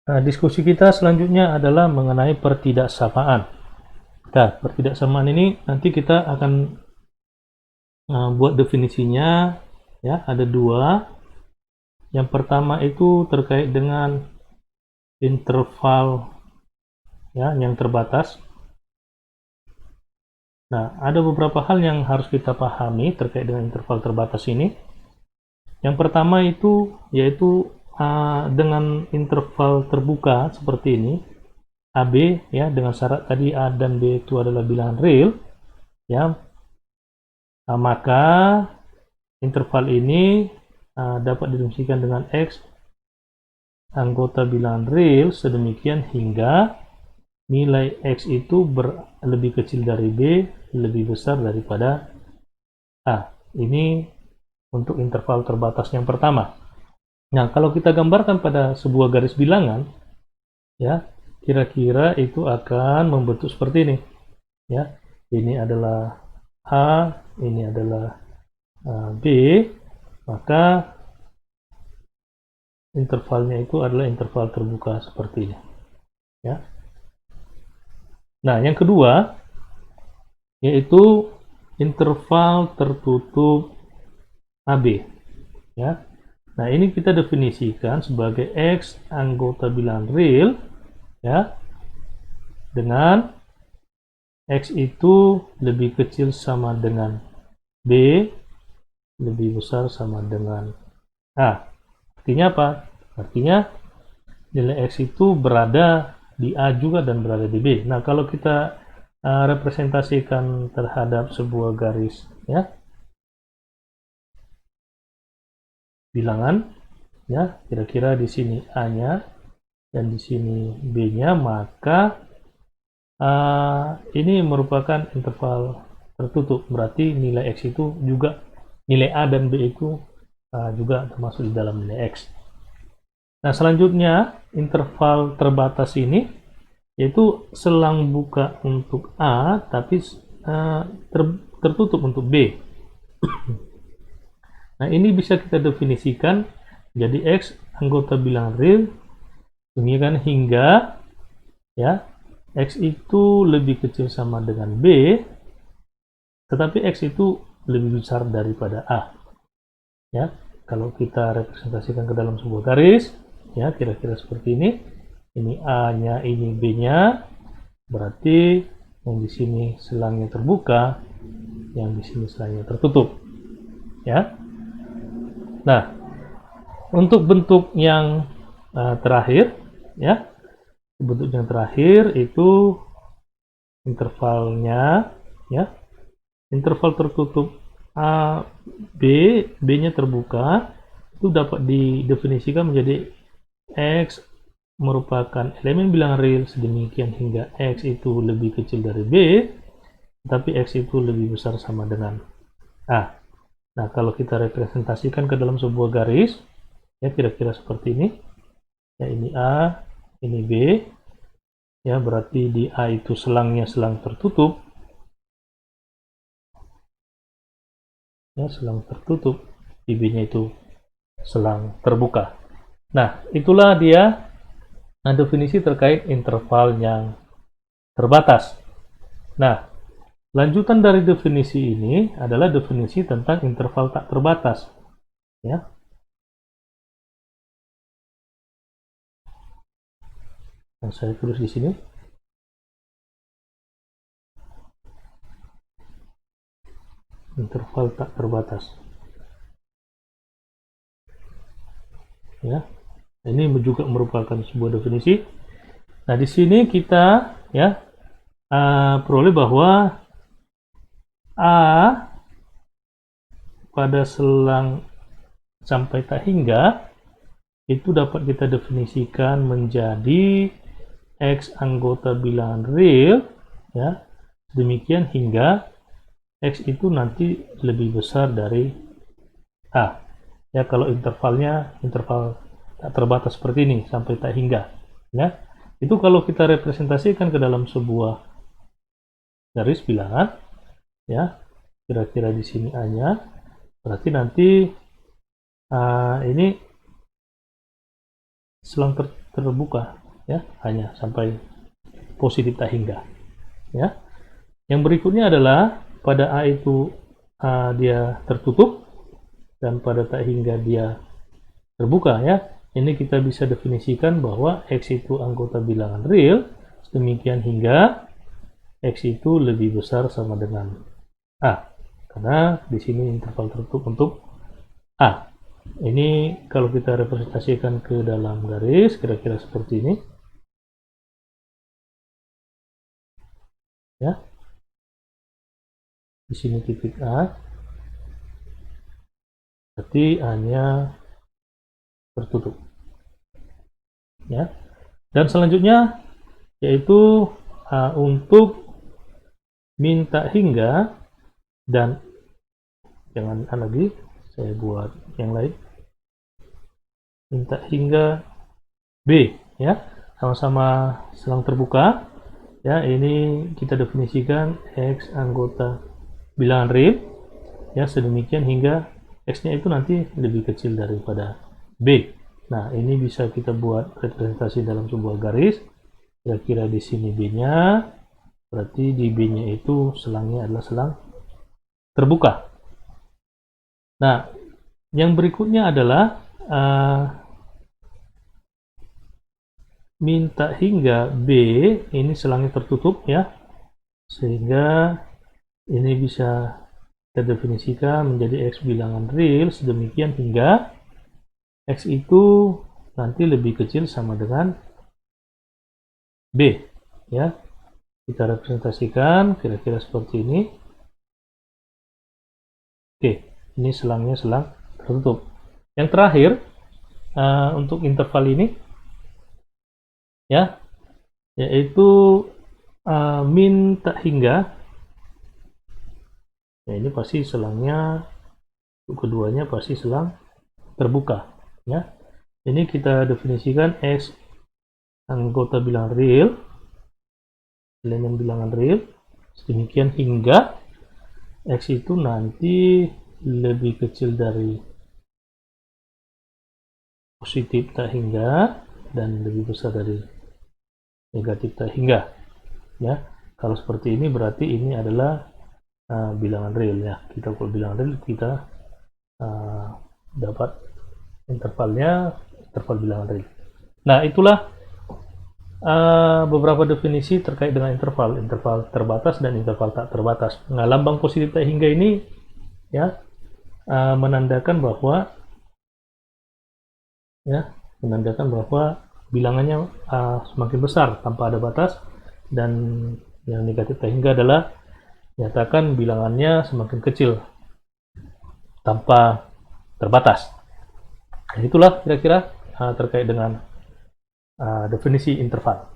Nah, diskusi kita selanjutnya adalah mengenai pertidaksamaan. Nah, pertidaksamaan ini nanti kita akan buat definisinya, ya, ada dua. Yang pertama itu terkait dengan interval, ya, yang terbatas. Nah, ada beberapa hal yang harus kita pahami terkait dengan interval terbatas ini. Yang pertama itu yaitu dengan interval terbuka seperti ini, AB, ya, dengan syarat tadi A dan B itu adalah bilangan real, ya, maka interval ini dapat didefinisikan dengan X anggota bilangan real sedemikian hingga nilai X itu lebih kecil dari B, lebih besar daripada A. Ini untuk interval terbatas yang pertama. Nah, kalau kita gambarkan pada sebuah garis bilangan, ya, kira-kira itu akan membentuk seperti ini. Ya, ini adalah A, ini adalah B, maka intervalnya itu adalah interval terbuka seperti ini. Ya. Nah, yang kedua yaitu interval tertutup AB. Ya. Nah, ini kita definisikan sebagai X anggota bilangan real, ya, dengan X itu lebih kecil sama dengan B, lebih besar sama dengan A. Artinya apa? Artinya nilai X itu berada di A juga dan berada di B. Nah, kalau kita representasikan terhadap sebuah garis, ya, bilangan, ya, kira-kira di sini A-nya dan di sini B-nya, maka ini merupakan interval tertutup. Berarti nilai X itu juga, nilai A dan B itu juga termasuk di dalam nilai X. Nah, selanjutnya interval terbatas ini yaitu selang buka untuk A tapi tertutup untuk B. Nah, ini bisa kita definisikan jadi X anggota bilangan real demikian hingga, ya, X itu lebih kecil sama dengan B tetapi X itu lebih besar daripada A. Ya, kalau kita representasikan ke dalam sebuah garis, ya, kira-kira seperti ini. Ini A-nya, ini B-nya, berarti yang di sini selangnya terbuka, yang di sini selangnya tertutup. Ya. Nah, untuk bentuk yang terakhir, ya, bentuk yang terakhir itu intervalnya, ya, interval tertutup A, B, B-nya terbuka, itu dapat didefinisikan menjadi X merupakan elemen bilangan real sedemikian hingga X itu lebih kecil dari B, tapi X itu lebih besar sama dengan A. Nah, kalau kita representasikan ke dalam sebuah garis, ya, kira-kira seperti ini. Ya, ini A, ini B. Ya, berarti di A itu selangnya selang tertutup. Ya, selang tertutup. Di B-nya itu selang terbuka. Nah, itulah dia definisi terkait interval yang terbatas. Nah, lanjutan dari definisi ini adalah definisi tentang interval tak terbatas. Ya. Yang saya tulis di sini. Interval tak terbatas. Ya. Ini juga merupakan sebuah definisi. Nah, di sini kita, ya, peroleh bahwa A pada selang sampai tak hingga itu dapat kita definisikan menjadi X anggota bilangan real, ya, demikian hingga X itu nanti lebih besar dari A. Ya, kalau intervalnya interval tak terbatas seperti ini sampai tak hingga, ya. Itu kalau kita representasikan ke dalam sebuah garis bilangan, ya, kira-kira di sini A-nya, berarti nanti ini selang terbuka, ya, hanya sampai positif tak hingga, ya. Yang berikutnya adalah pada A itu dia tertutup dan pada tak hingga dia terbuka, ya. Ini kita bisa definisikan bahwa X itu anggota bilangan real demikian hingga X itu lebih besar sama dengan A, karena di sini interval tertutup untuk A. Ini kalau kita representasikan ke dalam garis kira-kira seperti ini, ya. Di sini titik A, berarti A-nya tertutup, ya. Dan selanjutnya yaitu untuk minta hingga, dan jangan A lagi, saya buat yang lain, minta hingga B, ya, sama-sama selang terbuka, ya. Ini kita definisikan X anggota bilangan real, ya, sedemikian hingga X-nya itu nanti lebih kecil daripada B. Nah, ini bisa kita buat representasi dalam sebuah garis, kira-kira di sini B-nya, berarti di B-nya itu selangnya adalah selang terbuka. Nah, yang berikutnya adalah minta hingga B, ini selangnya tertutup, ya, sehingga ini bisa kita definisikan menjadi X bilangan real sedemikian hingga X itu nanti lebih kecil sama dengan B, ya. Kita representasikan kira-kira seperti ini. Oke, ini selangnya selang tertutup. Yang terakhir untuk interval ini, ya, yaitu min tak hingga. Ya, ini pasti selangnya keduanya pasti selang terbuka, ya. Ini kita definisikan X anggota bilangan real, elemen bilangan real, demikian hingga X itu nanti lebih kecil dari positif tak hingga dan lebih besar dari negatif tak hingga, ya. Kalau seperti ini berarti ini adalah bilangan real, ya. Kita kalau bilangan real kita dapat intervalnya interval bilangan real. Nah, itulah beberapa definisi terkait dengan interval terbatas dan interval tak terbatas. Nah, lambang positif tak hingga ini, ya, menandakan bahwa bilangannya semakin besar tanpa ada batas, dan yang negatif tak hingga adalah nyatakan bilangannya semakin kecil tanpa terbatas. Nah, itulah kira-kira terkait dengan definisi interval.